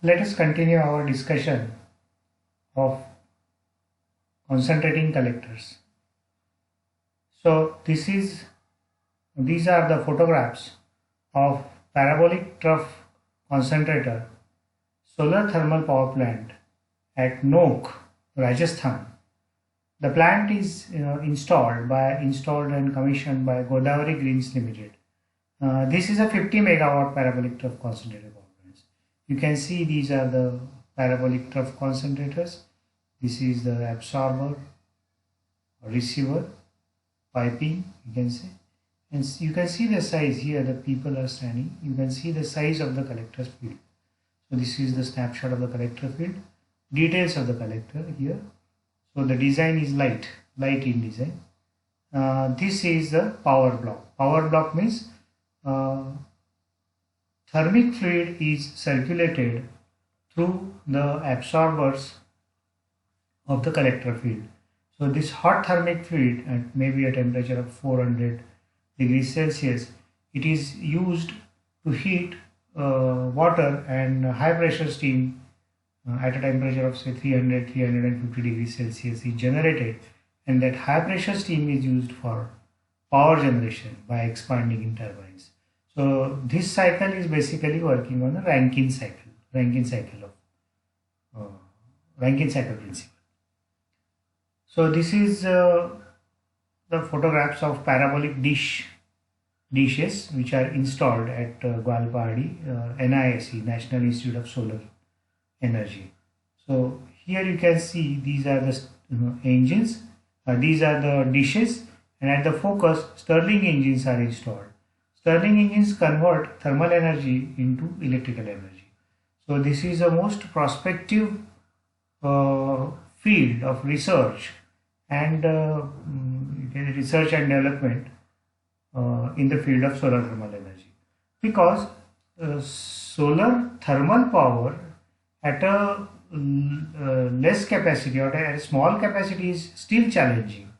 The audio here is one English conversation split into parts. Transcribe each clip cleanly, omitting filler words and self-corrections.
Let us continue our discussion of concentrating collectors. So these are the photographs of parabolic trough concentrator solar thermal power plant at Nok, Rajasthan. The plant is installed and commissioned by Godavari Greens Limited. This is a 50 megawatt parabolic trough concentrator power plant. You can see these are the parabolic trough concentrators. This is the absorber, receiver, piping, you can say. And you can see the size here, the people are standing. You can see the size of the collector's field. So this is the snapshot of the collector field. Details of the collector here. So the design is light in design. This is the power block. Power block means thermic fluid is circulated through the absorbers of the collector field. So this hot thermic fluid at maybe a temperature of 400 degrees Celsius, it is used to heat water and high pressure steam at a temperature of say 350 degrees Celsius is generated, and that high pressure steam is used for power generation by expanding in turbines. So this cycle is basically working on the Rankine cycle principle. So this is the photographs of parabolic dishes which are installed at Gwalpahari, NISE, National Institute of Solar Energy. So here you can see these are the engines, these are the dishes, and at the focus Stirling engines are installed. Stirling engines convert thermal energy into electrical energy. So this is the most prospective field of research and research and development in the field of solar thermal energy, because solar thermal power at a less capacity or at a small capacity is still challenging.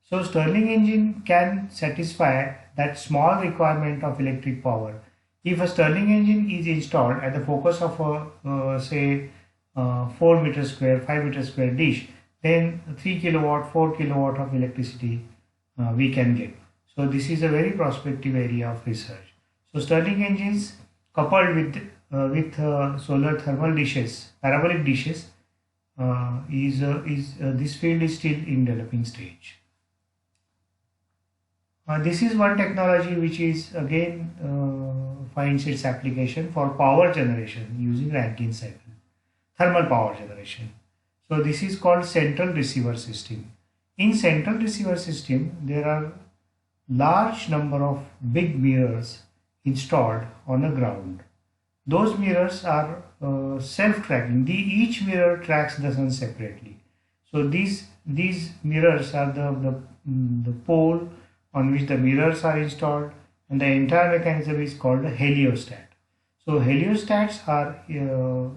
So Stirling engine can satisfy that small requirement of electric power. If a Stirling engine is installed at the focus of a say 4 meter square, 5 meter square dish, then 3 kilowatt, 4 kilowatt of electricity we can get. So this is a very prospective area of research. So Stirling engines coupled with solar thermal dishes, parabolic dishes, this field is still in developing stage. This is one technology which is again finds its application for power generation using Rankine cycle, thermal power generation. So this is called central receiver system. In central receiver system, there are large number of big mirrors installed on the ground. Those mirrors are self-tracking. Each mirror tracks the sun separately. So these mirrors are the pole on which the mirrors are installed, and the entire mechanism is called a heliostat. So heliostats are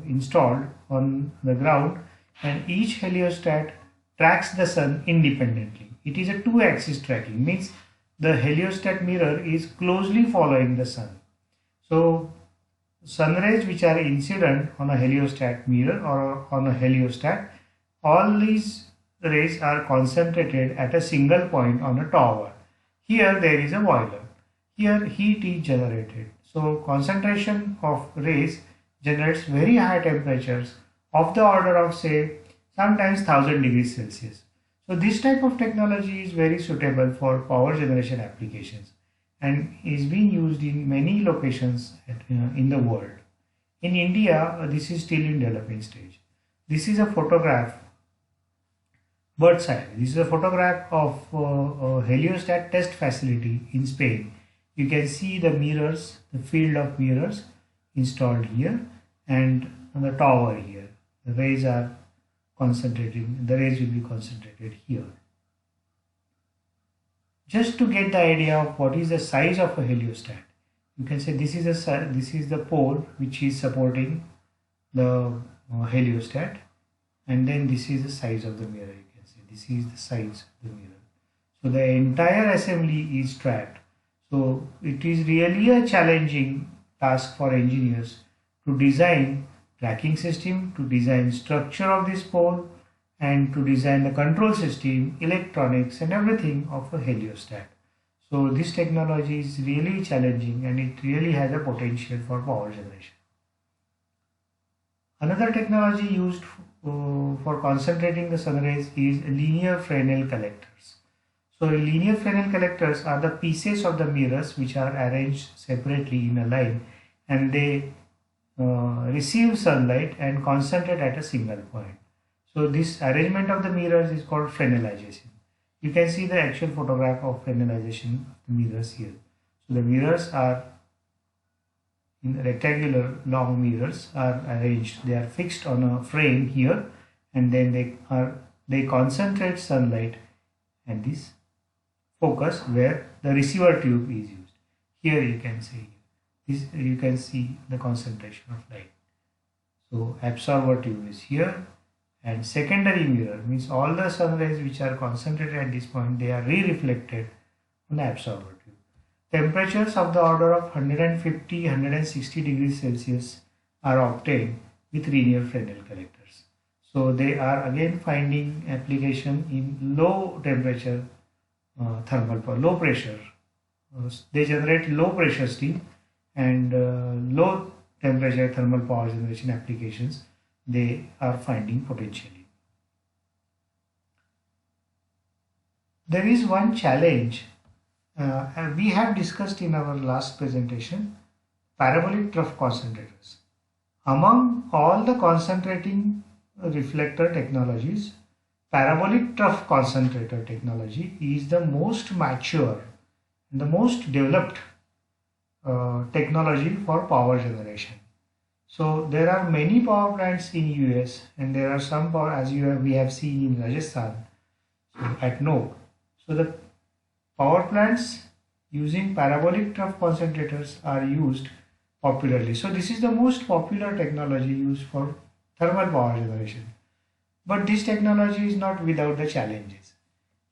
installed on the ground, and each heliostat tracks the sun independently. It is a two-axis tracking, means the heliostat mirror is closely following the sun. So sun rays which are incident on a heliostat mirror or on a heliostat, all these rays are concentrated at a single point on a tower. Here there is a boiler. Here heat is generated. So concentration of rays generates very high temperatures of the order of say sometimes 1000 degrees Celsius. So this type of technology is very suitable for power generation applications and is being used in many locations in the world. In India, this is still in developing stage. This is a photograph, bird's eye. This is a photograph of a heliostat test facility in Spain. You can see the mirrors, the field of mirrors installed here, and on the tower here. The rays are concentrating, the rays will be concentrated here. Just to get the idea of what is the size of a heliostat, you can say this is the pole which is supporting the heliostat, and then this is the size of the mirror. You can say this is the size of the mirror. So the entire assembly is tracked. So it is really a challenging task for engineers to design tracking system, to design structure of this pole, and to design the control system, electronics and everything of a heliostat. So this technology is really challenging and it really has a potential for power generation. Another technology used for concentrating the sun rays is linear Fresnel collectors. So linear Fresnel collectors are the pieces of the mirrors which are arranged separately in a line, and they receive sunlight and concentrate at a single point. So this arrangement of the mirrors is called Fresnelization. You can see the actual photograph of Fresnelization of the mirrors here. So the mirrors are in rectangular long mirrors are arranged. They are fixed on a frame here, and then they concentrate sunlight at this focus where the receiver tube is used. Here you can see this. You can see the concentration of light. So absorber tube is here, and secondary mirror means all the sun rays which are concentrated at this point, they are re-reflected on the absorber tube. Temperatures of the order of 150-160 degrees Celsius are obtained with linear Fresnel collectors. So they are again finding application in low temperature thermal power, low pressure. They generate low pressure steam, and low temperature thermal power generation applications they are finding potentially. There is one challenge we have discussed in our last presentation, parabolic trough concentrators. Among all the concentrating reflector technologies, parabolic trough concentrator technology is the most mature and the most developed technology for power generation. So there are many power plants in US, and there are some power, as we have seen in Rajasthan, so at Nok. So the power plants using parabolic trough concentrators are used popularly. So this is the most popular technology used for thermal power generation. But this technology is not without the challenges.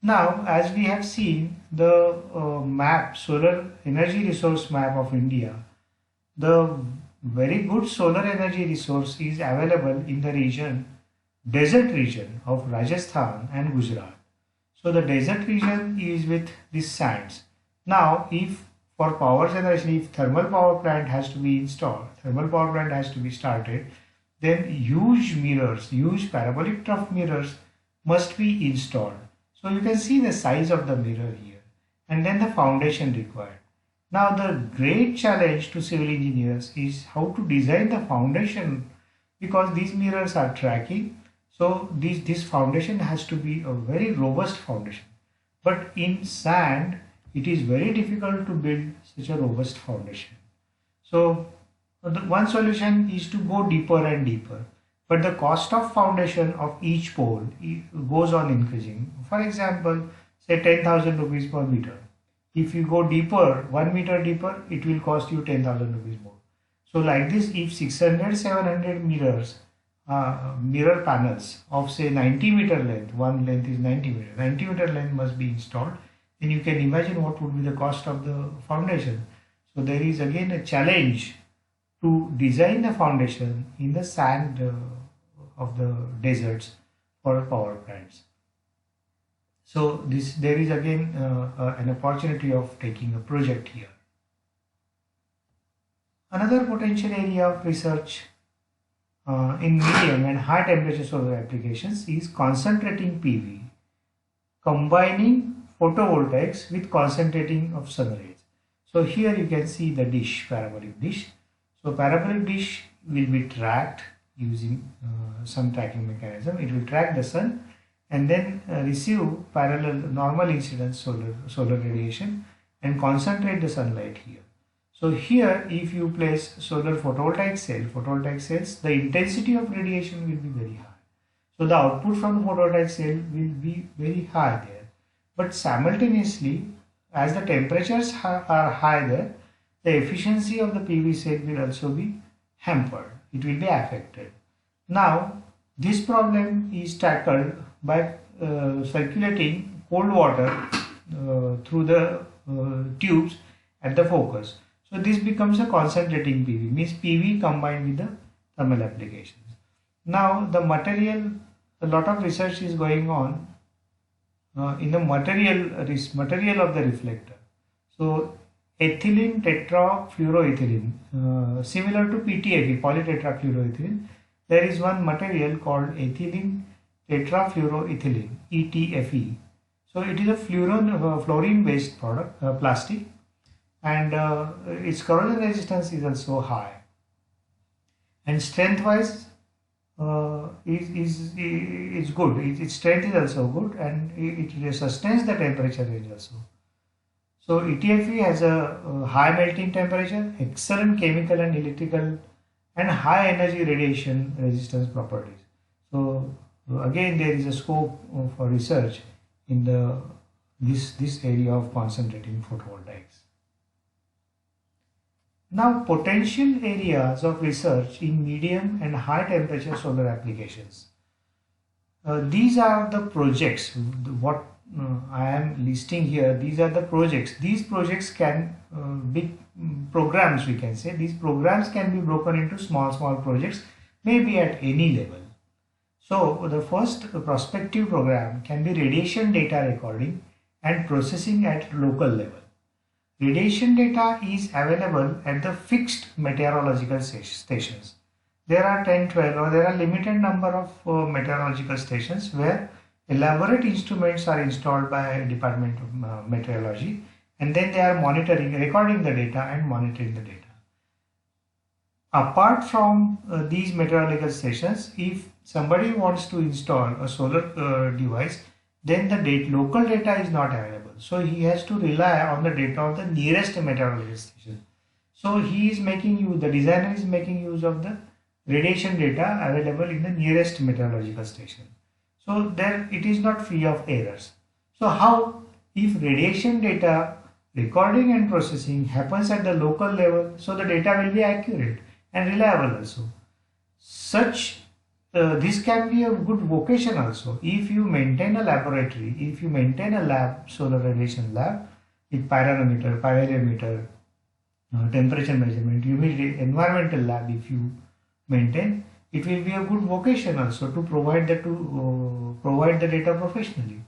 Now, as we have seen the solar energy resource map of India, the very good solar energy resource is available in the desert region of Rajasthan and Gujarat. So the desert region is with these sands. Now, if for power generation, if thermal power plant has to be installed, thermal power plant has to be started, then huge mirrors, huge parabolic trough mirrors must be installed. So you can see the size of the mirror here, and then the foundation required. Now the great challenge to civil engineers is how to design the foundation, because these mirrors are tracking. So this foundation has to be a very robust foundation. But in sand, it is very difficult to build such a robust foundation. So the one solution is to go deeper and deeper. But the cost of foundation of each pole goes on increasing. For example, say 10,000 rupees per meter. If you go deeper, 1 meter deeper, it will cost you 10,000 rupees more. So like this, if 600-700 mirror panels of say 90 meter length, one length is 90 meter, 90 meter length must be installed, then you can imagine what would be the cost of the foundation. So there is again a challenge to design the foundation in the sand of the deserts for power plants. So there is again an opportunity of taking a project here. Another potential area of research in medium and high temperature solar applications is concentrating PV, combining photovoltaics with concentrating of sun rays. So here you can see the dish, parabolic dish. So parabolic dish will be tracked using some tracking mechanism. It will track the sun and then receive parallel normal incidence solar radiation and concentrate the sunlight here. So here, if you place solar photovoltaic cells, the intensity of radiation will be very high. So the output from the photovoltaic cell will be very high there. But simultaneously, as the temperatures are high there, the efficiency of the PV cell will also be hampered. It will be affected. Now, this problem is tackled by circulating cold water through the tubes at the focus. So this becomes a concentrating PV, means PV combined with the thermal applications. Now the material, a lot of research is going on in the material of the reflector. So ethylene tetrafluoroethylene, similar to PTFE, polytetrafluoroethylene, there is one material called ethylene tetrafluoroethylene, ETFE. So it is a fluorine based product, plastic, and its corrosion resistance is also high, and strength wise is good. Its strength is also good, and it sustains the temperature range also. So ETFE has a high melting temperature, excellent chemical and electrical, and high energy radiation resistance properties. So again, there is a scope for research in this area of concentrating photovoltaics. Now, potential areas of research in medium and high temperature solar applications. These are the projects, what I am listing here. These are the projects. These projects can be programs, we can say. These programs can be broken into small projects, maybe at any level. So the first prospective program can be radiation data recording and processing at local level. Radiation data is available at the fixed meteorological stations. There are 10, 12, or there are limited number of meteorological stations where elaborate instruments are installed by Department of Meteorology, and then they are recording the data and monitoring the data. Apart from these meteorological stations, if somebody wants to install a solar device, then the local data is not available. So he has to rely on the data of the nearest meteorological station. So the designer is making use of the radiation data available in the nearest meteorological station. So there it is not free of errors. So how, if radiation data recording and processing happens at the local level, so the data will be accurate and reliable also. This can be a good vocation also. If you maintain a laboratory, if you maintain a lab, solar radiation lab, with pyranometer, temperature measurement, humidity, environmental lab, if you maintain, it will be a good vocation also to provide the data professionally.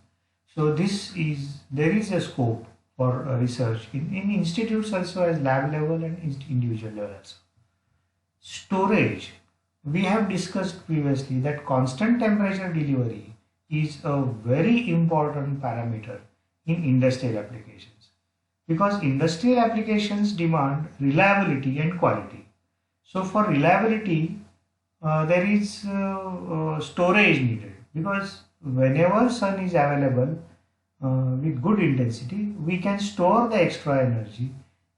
So there is a scope for research in institutes also, as lab level and individual level also. Storage. We have discussed previously that constant temperature delivery is a very important parameter in industrial applications, because industrial applications demand reliability and quality. So for reliability, there is storage needed, because whenever sun is available with good intensity, we can store the extra energy,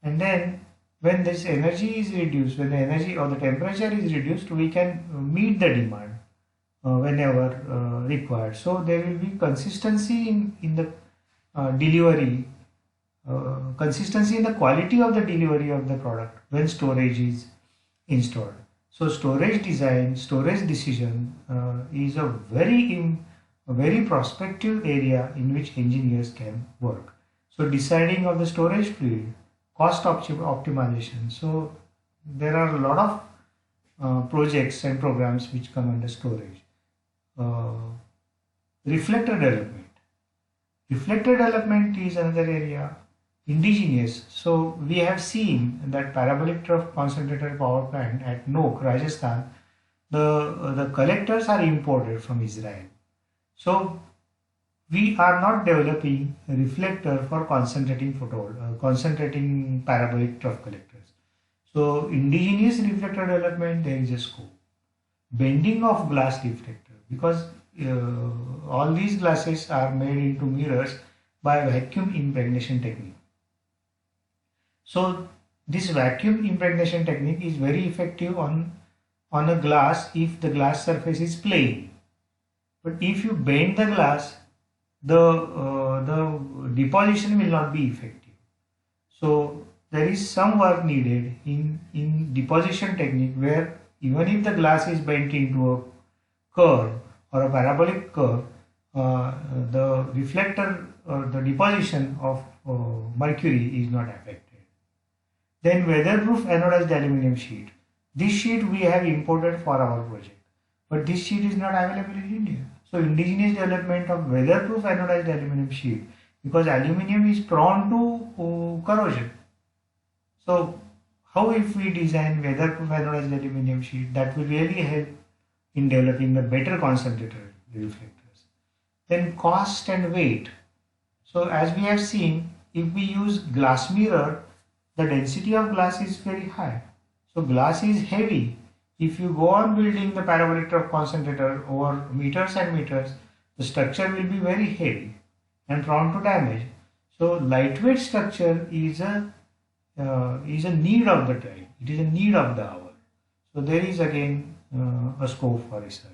and then when this energy is reduced, when the energy or the temperature is reduced, we can meet the demand whenever required. So there will be consistency in the delivery, consistency in the quality of the delivery of the product when storage is installed. So storage design, storage decision is a very prospective area in which engineers can work. So deciding of the storage fluid, cost optimization. So there are a lot of projects and programs which come under storage. Reflector development. Reflector development is another area, indigenous. So we have seen that parabolic trough concentrated power plant at Nok, Rajasthan, the collectors are imported from Israel. So we are not developing a reflector for concentrating parabolic trough collectors. So indigenous reflector development, there is a scope. Bending of glass reflector, because all these glasses are made into mirrors by vacuum impregnation technique. So this vacuum impregnation technique is very effective on a glass if the glass surface is plain. But if you bend the glass, the deposition will not be effective. So there is some work needed in deposition technique, where even if the glass is bent into a curve or a parabolic curve, the reflector or the deposition of mercury is not affected. Then weatherproof anodized aluminum sheet. This sheet we have imported for our project, but this sheet is not available in India. So indigenous development of weatherproof anodized aluminum sheet, because aluminum is prone to corrosion. So how if we design weatherproof anodized aluminum sheet, that will really help in developing a better concentrator reflectors. Then cost and weight. So as we have seen, if we use glass mirror, the density of glass is very high. So glass is heavy. If you go on building the parabolic trough concentrator over meters and meters, the structure will be very heavy and prone to damage. So lightweight structure is a need of the time. It is a need of the hour. So there is again a scope for research.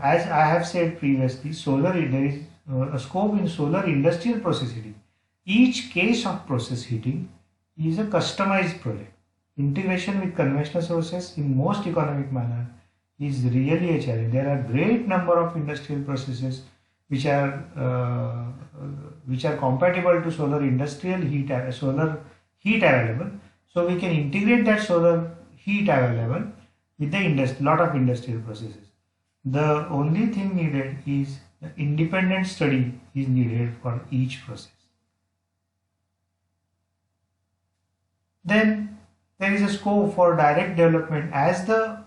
As I have said previously, there is a scope in solar industrial process heating. Each case of process heating is a customized project. Integration with conventional sources in most economic manner is really a challenge. There are great number of industrial processes which are compatible to solar industrial heat, solar heat available. So we can integrate that solar heat available with the lot of industrial processes. The only thing needed is the independent study is needed for each process. Then there is a scope for direct development as the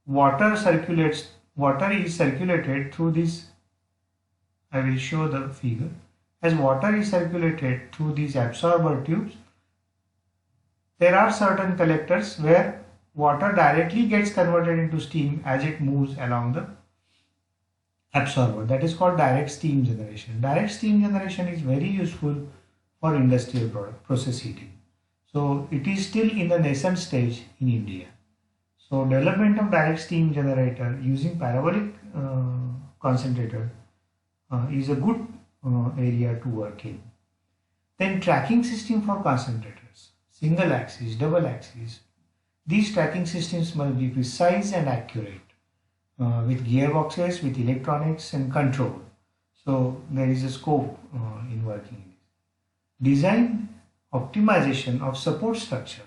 water is circulated through this. I will show the figure. As water is circulated through these absorber tubes, there are certain collectors where water directly gets converted into steam as it moves along the absorber. That is called direct steam generation. Direct steam generation is very useful for industrial process heating. So it is still in the nascent stage in India. So development of direct steam generator using parabolic concentrator is a good area to work in. Then tracking system for concentrators, single axis, double axis. These tracking systems must be precise and accurate with gearboxes, with electronics and control. So there is a scope in working in this. Design optimization of support structure.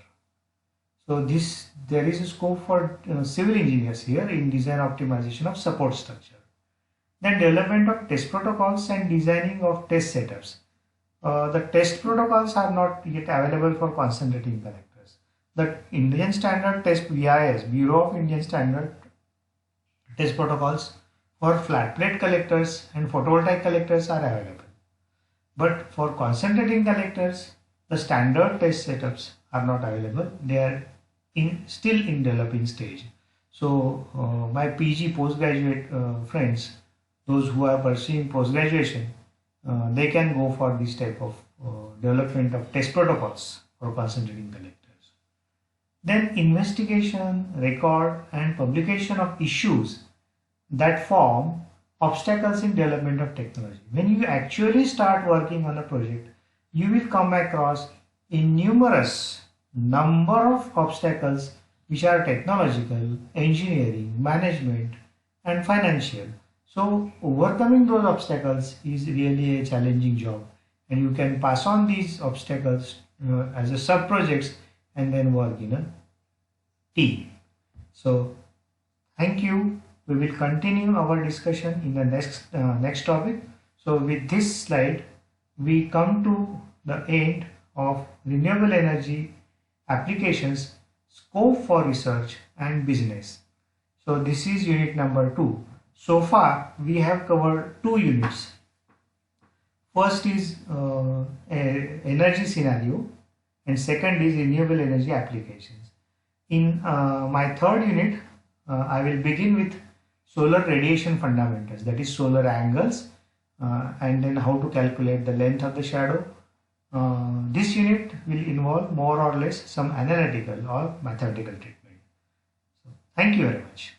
So there is a scope for civil engineers here in design optimization of support structure. Then development of test protocols and designing of test setups. The test protocols are not yet available for concentrating collectors. The Indian Standard Test BIS, Bureau of Indian Standard Test Protocols for flat plate collectors and photovoltaic collectors are available. But for concentrating collectors, the standard test setups are not available. They are still in developing stage. So my PG postgraduate friends, those who are pursuing post-graduation, they can go for this type of development of test protocols for concentrating collectors. Then investigation, record and publication of issues that form obstacles in development of technology. When you actually start working on a project, you will come across a numerous number of obstacles which are technological, engineering, management and financial. So overcoming those obstacles is really a challenging job, and you can pass on these obstacles as a sub projects and then work in a team. So thank you. We will continue our discussion in the next topic. So with this slide, we come to the end of renewable energy applications, scope for research and business. So this is unit number 2. So far we have covered 2 units. First is energy scenario and second is renewable energy applications. In my third unit, I will begin with solar radiation fundamentals, that is solar angles, and then how to calculate the length of the shadow. This unit will involve more or less some analytical or mathematical treatment. So, thank you very much.